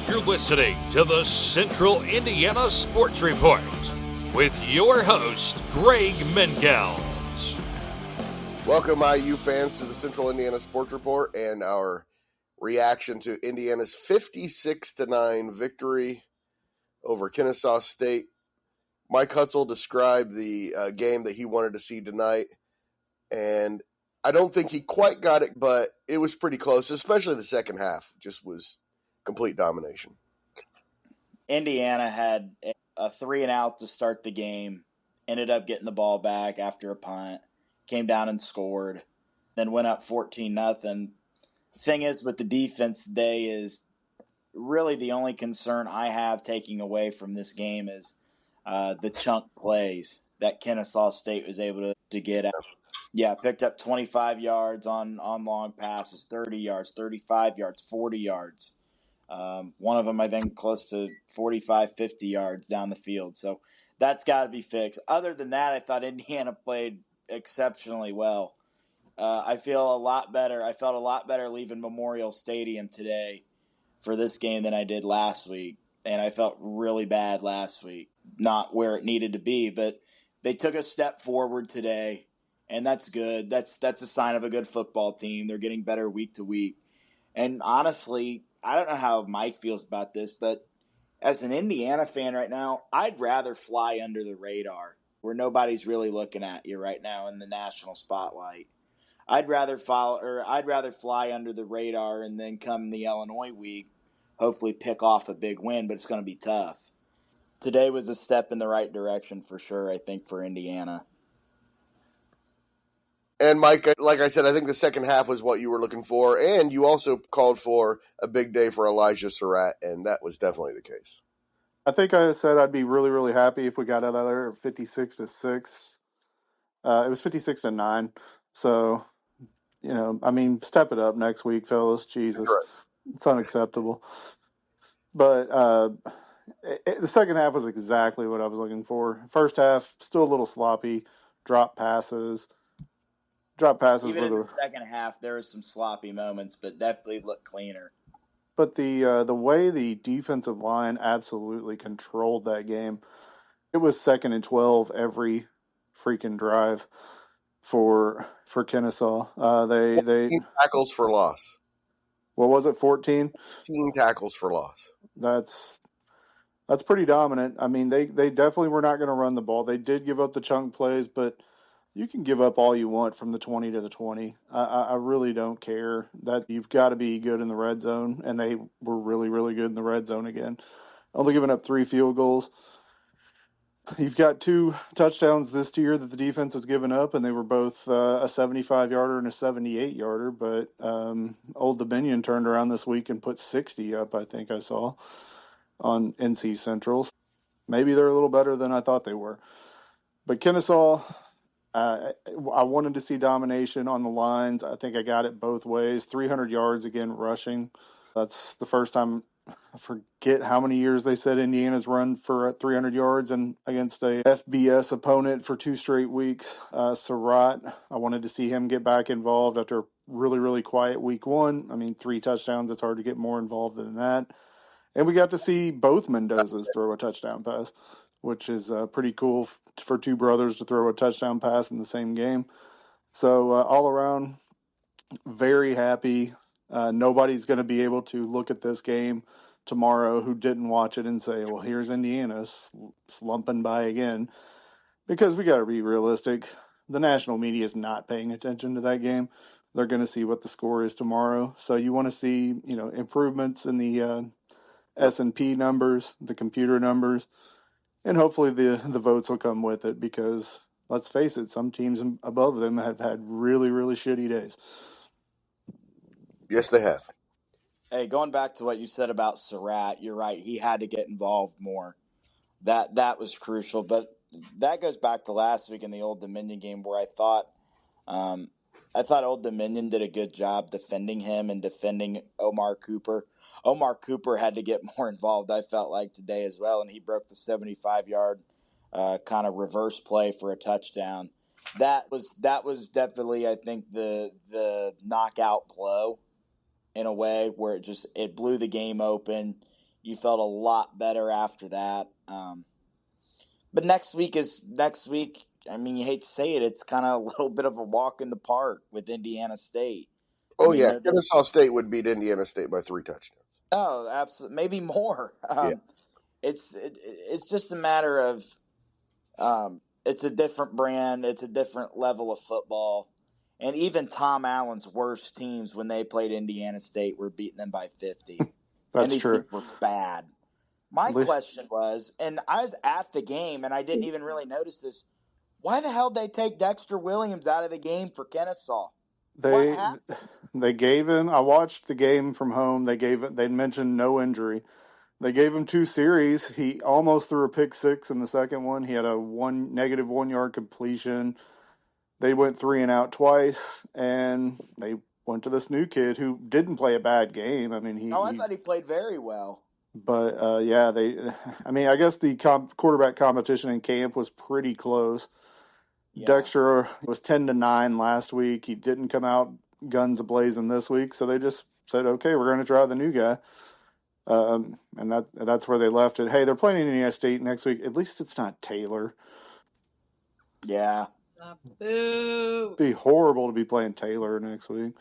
You're listening to the Central Indiana Sports Report with your host, Greg Mengels. Welcome, IU fans, to the Central Indiana Sports Report and our reaction to Indiana's 56-9 victory over Kennesaw State. Mike Hutsell described the game that he wanted to see tonight, and I don't think he quite got it, but it was pretty close, especially the second half. Just was complete domination. Indiana had a 3-and-out to start the game, ended up getting the ball back after a punt, came down and scored, then went up 14-0. Thing is, with the defense today is really the only concern I have taking away from this game is the chunk plays that Kennesaw State was able to get out. Yeah, picked up 25 yards on long passes, 30 yards, 35 yards, 40 yards. One of them, I think, close to 45, 50 yards down the field. So that's got to be fixed. Other than that, I thought Indiana played exceptionally well. I feel a lot better. I felt a lot better leaving Memorial Stadium today for this game than I did last week. And I felt really bad last week. Not where it needed to be, but they took a step forward today. And that's good. That's a sign of a good football team. They're getting better week to week. And honestly, I don't know how Mike feels about this, but as an Indiana fan right now, I'd rather fly under the radar where nobody's really looking at you right now in the national spotlight. I'd rather fly under the radar and then come the Illinois week, hopefully pick off a big win, but it's going to be tough. Today was a step in the right direction for sure, I think, for Indiana. And, Mike, like I said, I think the second half was what you were looking for, and you also called for a big day for Elijah Surratt, and that was definitely the case. I think I said I'd be really, really happy if we got out of there 56-6. It was 56-9. So, step it up next week, fellas. Jesus, It's unacceptable. But the second half was exactly what I was looking for. First half, still a little sloppy, drop passes. Even in the second half, there were some sloppy moments, but definitely looked cleaner. But the way the defensive line absolutely controlled that game, it was 2nd and 12 every freaking drive for Kennesaw. They tackles for loss. What was it? 14? 14 tackles for loss. That's pretty dominant. I mean, they definitely were not going to run the ball. They did give up the chunk plays, but you can give up all you want from the 20 to the 20. I really don't care. That you've got to be good in the red zone, and they were really, really good in the red zone again. Only giving up 3 field goals. You've got 2 touchdowns this year that the defense has given up, and they were both a 75-yarder and a 78-yarder. But Old Dominion turned around this week and put 60 up, I think I saw, on NC Central. Maybe they're a little better than I thought they were. But Kennesaw, I wanted to see domination on the lines. I think I got it both ways. 300 yards again rushing. That's the first time. I forget how many years they said Indiana's run for 300 yards and against a FBS opponent for 2 straight weeks. Surratt, I wanted to see him get back involved after a really, really quiet week 1. I mean, 3 touchdowns. It's hard to get more involved than that. And we got to see both Mendozas throw a touchdown pass, which is pretty cool for 2 brothers to throw a touchdown pass in the same game. So all around, very happy. Nobody's going to be able to look at this game tomorrow who didn't watch it and say, well, here's Indiana slumping by again. Because we got to be realistic. The national media is not paying attention to that game. They're going to see what the score is tomorrow. So you want to see, improvements in the S&P numbers, the computer numbers, and hopefully the votes will come with it because, let's face it, some teams above them have had really, really shitty days. Yes, they have. Hey, going back to what you said about Surratt, you're right. He had to get involved more. That was crucial. But that goes back to last week in the Old Dominion game where I thought Old Dominion did a good job defending him and defending Omar Cooper. Omar Cooper had to get more involved, I felt like, today as well, and he broke the 75-yard kind of reverse play for a touchdown. That was definitely, I think, the knockout blow in a way where it blew the game open. You felt a lot better after that. But next week. I mean, you hate to say it, it's kind of a little bit of a walk in the park with Indiana State. I Oh mean, yeah, Kennesaw State would beat Indiana State by 3 touchdowns. oh, absolutely, maybe more. Yeah. It's just a matter of it's a different brand, it's a different level of football, and even Tom Allen's worst teams when they played Indiana State were beating them by 50, and That's these true. teams were bad. My At least question was, and I was at the game, and I didn't even really notice this. Why the hell did they take Dexter Williams out of the game for Kennesaw? What they happened? they gave him. I watched the game from home. They mentioned no injury. They gave him 2 series. He almost threw a pick six in the second one. He had a -1 yard completion. They went 3 and out twice, and they went to this new kid who didn't play a bad game. I mean, Oh, I thought he played very well. but yeah, I mean, I guess the quarterback competition in camp was pretty close. Yeah. Dexter was 10-9 last week. He didn't come out guns ablazing this week, so they just said, "Okay, we're going to try the new guy." And that's where they left it. Hey, they're playing Indiana State next week. At least it's not Taylor. Yeah. Boo. It'd be horrible to be playing Taylor next week.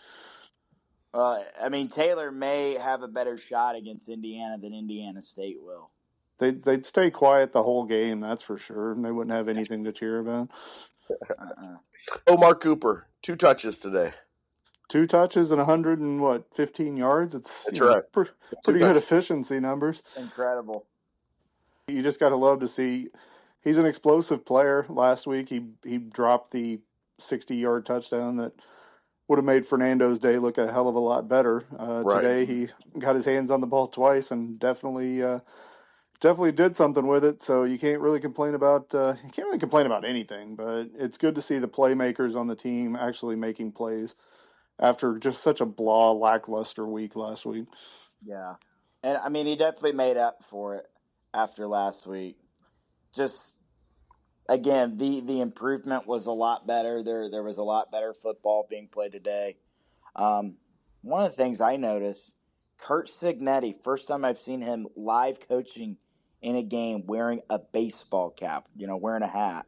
I mean, Taylor may have a better shot against Indiana than Indiana State will. They'd stay quiet the whole game, that's for sure, and they wouldn't have anything to cheer about. Omar Cooper, 2 touches today. 2 touches and 115 yards. That's right. Pretty good efficiency numbers. Incredible. You just got to love to see. He's an explosive player. Last week he dropped the 60-yard touchdown that would have made Fernando's day look a hell of a lot better. Right. Today he got his hands on the ball twice and definitely did something with it. So you can't really complain about anything. But it's good to see the playmakers on the team actually making plays after just such a lackluster week last week. Yeah. And, I mean, he definitely made up for it after last week. Just, again, the improvement was a lot better. There was a lot better football being played today. One of the things I noticed, Kurt Signetti, first time I've seen him live coaching in a game wearing a baseball cap, wearing a hat.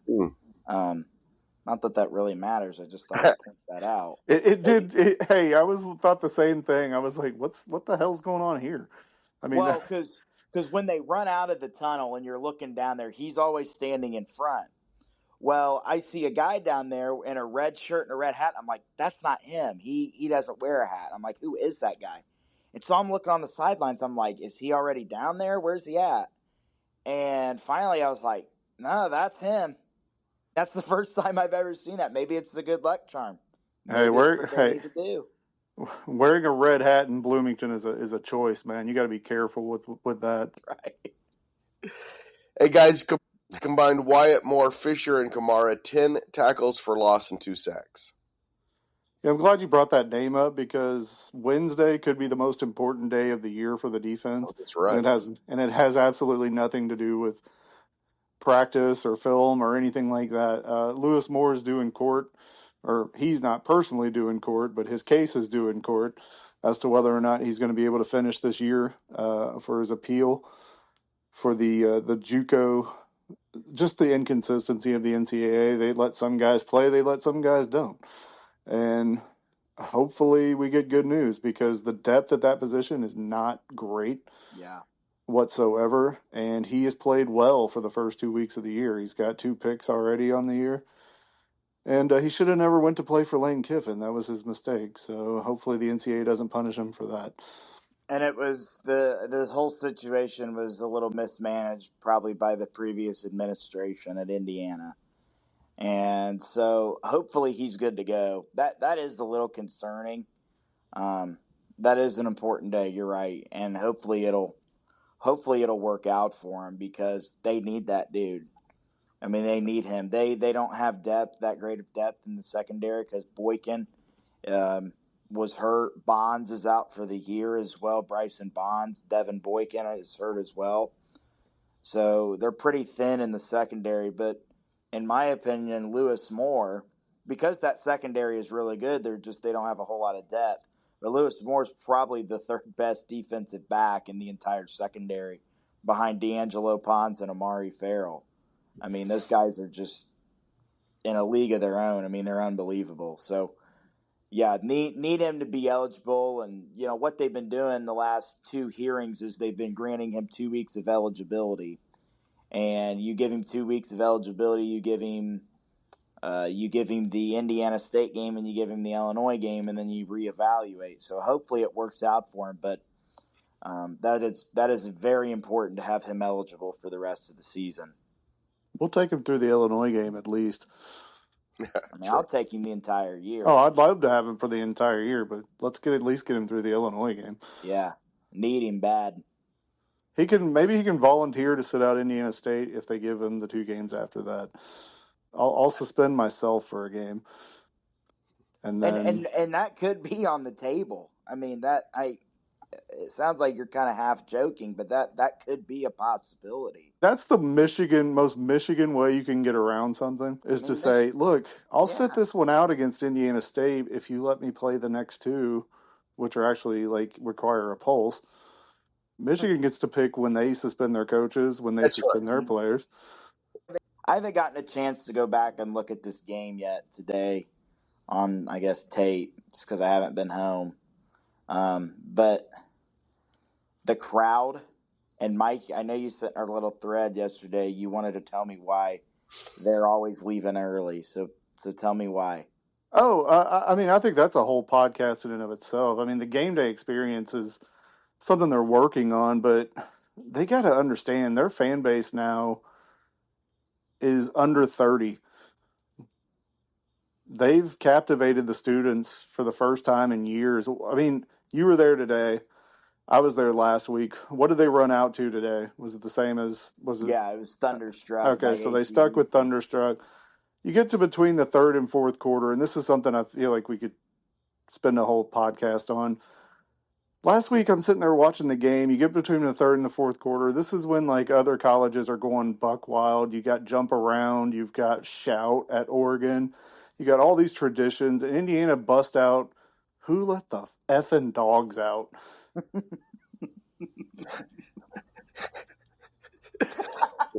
Not that really matters. I just thought I'd point that out. It did. Hey, I thought the same thing. I was like, what the hell's going on here? I mean, well, because when they run out of the tunnel and you're looking down there, he's always standing in front. Well, I see a guy down there in a red shirt and a red hat. I'm like, that's not him. He doesn't wear a hat. I'm like, who is that guy? And so I'm looking on the sidelines. I'm like, is he already down there? Where's he at? And finally, I was like, no, that's him. That's the first time I've ever seen that. Maybe it's the good luck charm. Maybe need to do. Wearing a red hat in Bloomington is a choice, man. You got to be careful with that. Right. Hey guys, combined Wyatt Moore, Fisher, and Kamara, 10 tackles for loss and 2 sacks. Yeah, I'm glad you brought that name up because Wednesday could be the most important day of the year for the defense. Oh, that's right. And it has absolutely nothing to do with practice or film or anything like that. Lewis Moore is due in court, or he's not personally due in court, but his case is due in court as to whether or not he's going to be able to finish this year for his appeal for the JUCO. Just the inconsistency of the NCAA. They let some guys play, they let some guys don't. And hopefully we get good news because the depth at that position is not great. Yeah. Whatsoever, and he has played well for the first 2 weeks of the year. He's got 2 picks already on the year, and he should have never went to play for Lane Kiffin. That was his mistake. So hopefully the NCAA doesn't punish him for that. And it was this whole situation was a little mismanaged, probably by the previous administration at Indiana, and so hopefully he's good to go. That is a little concerning. That is an important day. You're right, and hopefully it'll work out for him because they need that dude. I mean, they need him. They don't have that great of depth in the secondary because Boykin was hurt. Bonds is out for the year as well. Bryson Bonds. Devin Boykin is hurt as well. So they're pretty thin in the secondary. But in my opinion, Lewis Moore, because that secondary is really good, they don't have a whole lot of depth. But Lewis Moore's probably the third best defensive back in the entire secondary behind D'Angelo Ponce and Amari Farrell. I mean, those guys are just in a league of their own. I mean, they're unbelievable. So, yeah, need him to be eligible. And, what they've been doing the last two hearings is they've been granting him 2 weeks of eligibility. And you give him 2 weeks of eligibility, you give him the Indiana State game and you give him the Illinois game, and then you reevaluate. So hopefully it works out for him. But that is very important to have him eligible for the rest of the season. We'll take him through the Illinois game at least. I mean, I'll take him the entire year. Oh, I'd love to have him for the entire year, but let's at least get him through the Illinois game. Yeah, need him bad. Maybe he can volunteer to sit out Indiana State if they give him the 2 games after that. I'll suspend myself for a game, and then and that could be on the table. I mean, it sounds like you're kind of half joking, but that could be a possibility. That's the most Michigan way you can get around something is to say, look, I'll sit this one out against Indiana State if you let me play the next 2, which are actually require a pulse. Michigan gets to pick when they suspend their coaches, when they suspend their players. I haven't gotten a chance to go back and look at this game yet today on, I guess, tape, just because I haven't been home. But the crowd, and Mike, I know you sent our little thread yesterday. You wanted to tell me why they're always leaving early. So tell me why. Oh, I mean, I think that's a whole podcast in and of itself. I mean, the game day experience is something they're working on, but they got to understand their fan base now is under 30. They've captivated the students for the first time in years. I mean, you were there today. I was there last week. What did they run out to today? Was it the same as was it? Yeah, it was Thunderstruck. Okay, so they stuck with Thunderstruck. You get to between the third and fourth quarter, and this is something I feel like we could spend a whole podcast on. Last week, I'm sitting there watching the game. You get between the third and the fourth quarter. This is when other colleges are going buck wild. You got jump around. You've got shout at Oregon. You got all these traditions. And Indiana bust out. Who let the effing dogs out?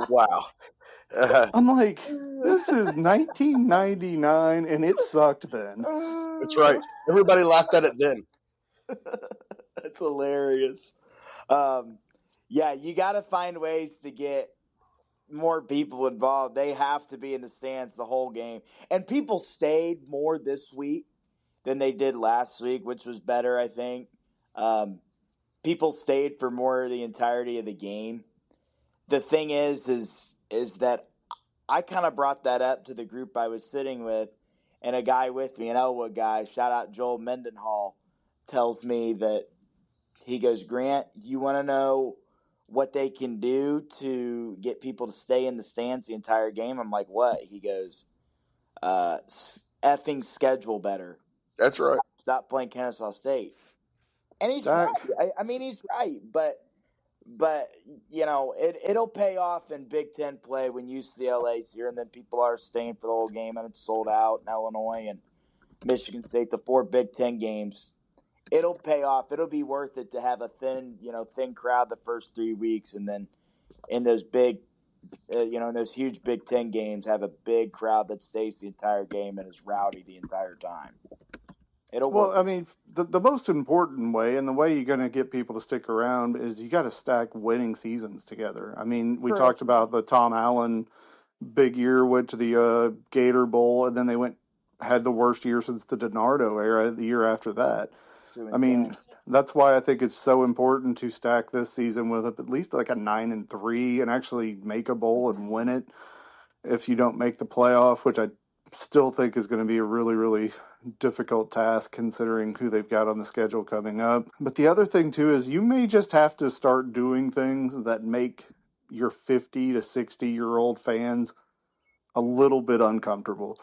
Wow. I'm like, this is 1999, and it sucked then. That's right. Everybody laughed at it then. That's hilarious. Yeah, you got to find ways to get more people involved. They have to be in the stands the whole game. And people stayed more this week than they did last week, which was better, I think. People stayed for more of the entirety of the game. The thing is that I kind of brought that up to the group I was sitting with, and a guy with me, an Elwood guy, shout out Joel Mendenhall, tells me that he goes, Grant, you want to know what they can do to get people to stay in the stands the entire game? I'm like, what? He goes, effing schedule better. That's right. Stop playing Kennesaw State. And he's right. I mean, he's right, but it'll pay off in Big Ten play when UCLA's here, and then people are staying for the whole game, and it's sold out in Illinois and Michigan State, the 4 Big Ten games. It'll pay off. It'll be worth it to have a thin crowd the first 3 weeks, and then in those big, in those huge Big Ten games, have a big crowd that stays the entire game and is rowdy the entire time. It'll work. I mean, the most important way, and the way you're going to get people to stick around, is you got to stack winning seasons together. I mean, we talked about the Tom Allen big year, went to the Gator Bowl, and then they had the worst year since the DiNardo era the year after that. I mean, that's why I think it's so important to stack this season with at least like a 9-3 and actually make a bowl and win it. If you don't make the playoff, which I still think is going to be a really, really difficult task considering who they've got on the schedule coming up. But the other thing too is you may just have to start doing things that make your 50 to 60-year-old fans a little bit uncomfortable.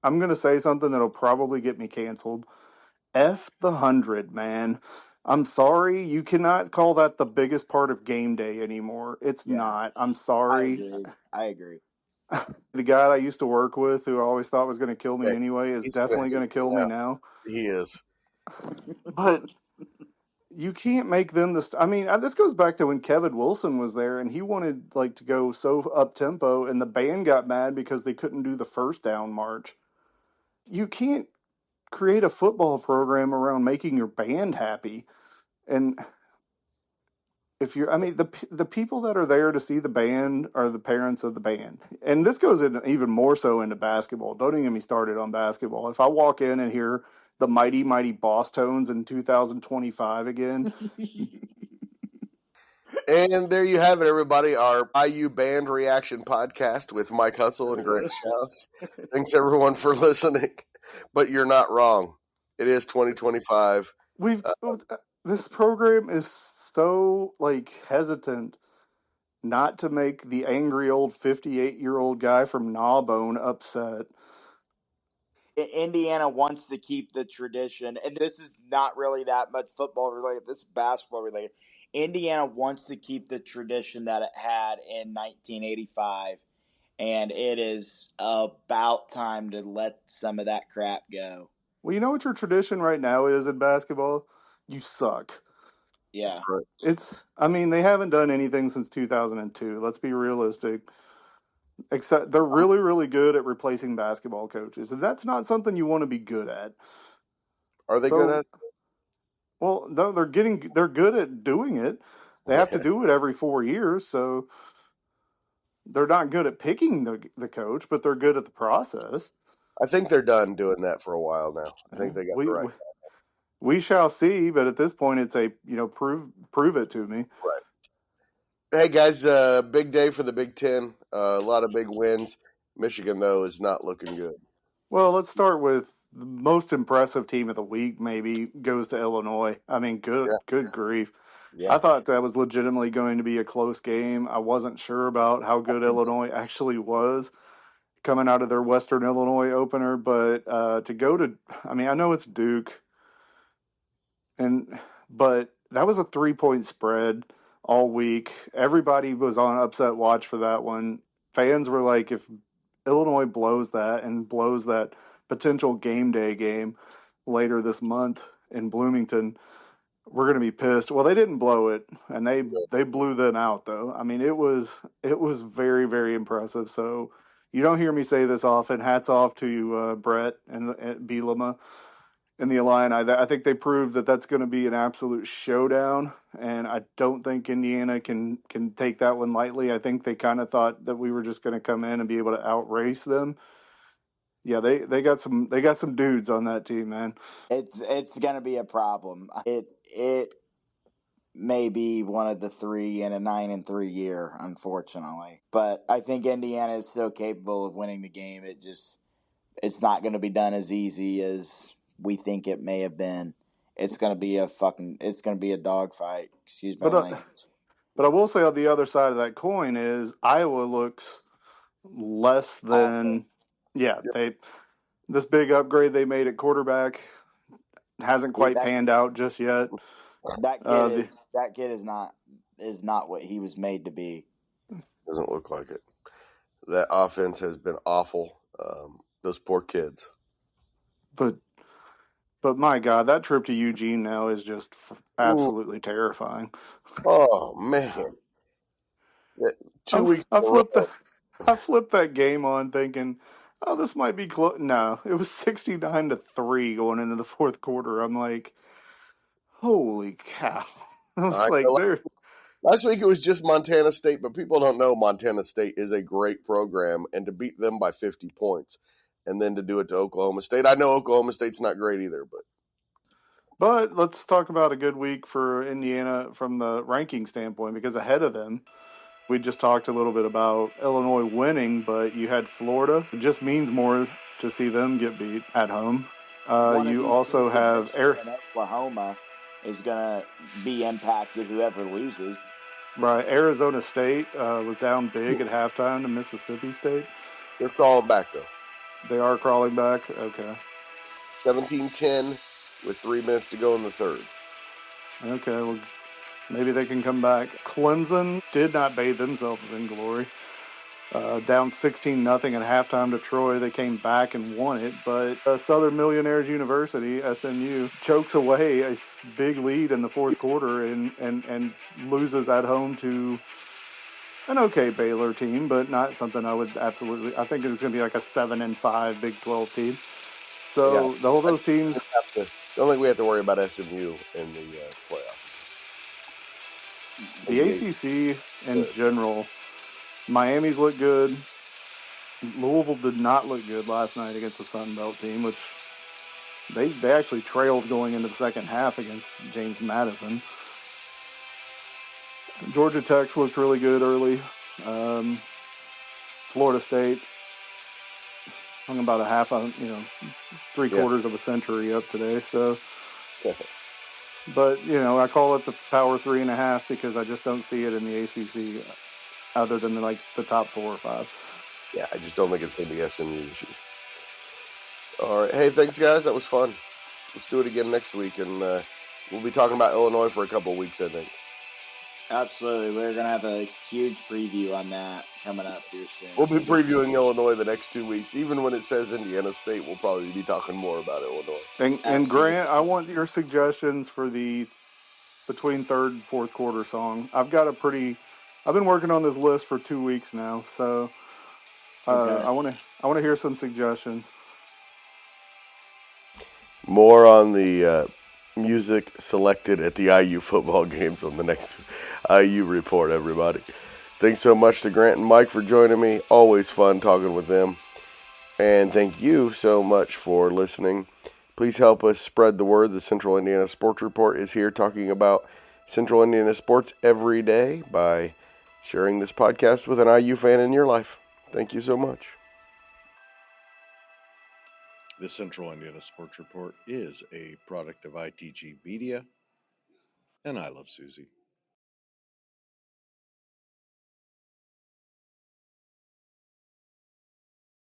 I'm going to say something that'll probably get me canceled. F the 100, man. I'm sorry, you cannot call that the biggest part of game day anymore. It's not. I'm sorry. I agree. The guy I used to work with, who I always thought was going to kill me anyway, is definitely going to kill me now. He is. But you can't make them this. I mean, this goes back to when Kevin Wilson was there, and he wanted like to go so up tempo, and the band got mad because they couldn't do the first down march. You can't create a football program around making your band happy, and if you're, I mean, the people that are there to see the band are the parents of the band, and this goes in even more so into basketball. Don't even get me started on basketball. If I walk in and hear the mighty mighty Boss Tones in 2025 again. And there you have it, everybody. Our IU Band Reaction Podcast with Mike Hutsell and Greg Shouse. Thanks, everyone, for listening. But you're not wrong. It is 2025. This program is so like hesitant not to make the angry old 58-year-old guy from Gnawbone upset. Indiana wants to keep the tradition, and this is not really that much football related. This is basketball related. Indiana wants to keep the tradition that it had in 1985, and it is about time to let some of that crap go. Well, you know what your tradition right now is in basketball? You suck. Yeah. I mean, they haven't done anything since 2002. Let's be realistic. Except they're really, really good at replacing basketball coaches, and that's not something you want to be good at. Are they good at it? Well, no, they're good at doing it. They have to do it every 4 years, so they're not good at picking the coach, but they're good at the process. I think they're done doing that for a while now. I think they got the right. We shall see, but at this point, it's prove it to me. Right. Hey guys, big day for the Big Ten. A lot of big wins. Michigan though is not looking good. Well, let's start with the most impressive team of the week. Maybe goes to Illinois. I mean, good grief. Yeah. I thought that was legitimately going to be a close game. I wasn't sure about how good Illinois actually was coming out of their Western Illinois opener, but to go to, I mean, I know it's Duke, but that was a 3-point spread all week. Everybody was on upset watch for that one. Fans were like, if Illinois blows that and blows that potential game day game later this month in Bloomington, we're going to be pissed. Well, they didn't blow it, and they blew them out, though. I mean, it was very, very impressive. So you don't hear me say this often. Hats off to Brett and Bielema and the Illini. I think they proved that that's going to be an absolute showdown, and I don't think Indiana can take that one lightly. I think they kind of thought that we were just going to come in and be able to outrace them. Yeah, they got some dudes on that team, man. It's going to be a problem. It may be one of the three in a 9-3 year, unfortunately. But I think Indiana is still capable of winning the game. It's not going to be done as easy as we think it may have been. It's going to be a dogfight. Excuse my language. But I will say on the other side of that coin is Iowa looks less than this big upgrade they made at quarterback hasn't quite panned out just yet. That kid is not what he was made to be. Doesn't look like it. That offense has been awful. Those poor kids. But my God, that trip to Eugene now is just absolutely terrifying. Oh man! 2 weeks. I flipped that game on thinking, oh, this might be close. No, it was 69-3 going into the fourth quarter. I'm like, holy cow! I was like, there. Last week it was just Montana State, but people don't know Montana State is a great program, and to beat them by 50 points. And then to do it to Oklahoma State. I know Oklahoma State's not great either, but let's talk about a good week for Indiana from the ranking standpoint, because ahead of them, we just talked a little bit about Illinois winning, but you had Florida. It just means more to see them get beat at home. You also have Oklahoma is going to be impacted whoever loses. Right. Arizona State was down big at halftime to Mississippi State. They're crawling back, though. They are crawling back? Okay. 17-10 with 3 minutes to go in the third. Okay, well, maybe they can come back. Clemson did not bathe themselves in glory. down 16-0 at halftime to Troy. They came back and won it, but Southern Millionaires University, SMU, chokes away a big lead in the fourth quarter and loses at home to an okay Baylor team, but not something I would absolutely. I think it's going to be like a 7-5 Big 12 team. So the whole those teams. I don't think we have to worry about SMU in the playoffs. The ACC in general, Miami's look good. Louisville did not look good last night against the Sun Belt team, which they actually trailed going into the second half against James Madison. Georgia Tech looked really good early. Florida State hung about a half, three-quarters of a century up today. So, but I call it the Power 3.5 because I just don't see it in the ACC, other than the top 4 or 5. Yeah, I just don't think it's going to be SMU this year. All right. Hey, thanks, guys. That was fun. Let's do it again next week, and we'll be talking about Illinois for a couple of weeks, I think. Absolutely. We're going to have a huge preview on that coming up here soon. We'll be previewing Illinois the next 2 weeks. Even when it says Indiana State, we'll probably be talking more about Illinois. And Grant, I want your suggestions for the between third and fourth quarter song. I've been working on this list for 2 weeks now, so okay. I want to hear some suggestions. More on the music selected at the IU football games on the next IU report, everybody. Thanks so much to Grant and Mike for joining me. Always fun talking with them. And thank you so much for listening. Please help us spread the word. The Central Indiana Sports Report is here talking about Central Indiana sports every day by sharing this podcast with an IU fan in your life. Thank you so much. The Central Indiana Sports Report is a product of ITG Media, and I love Susie.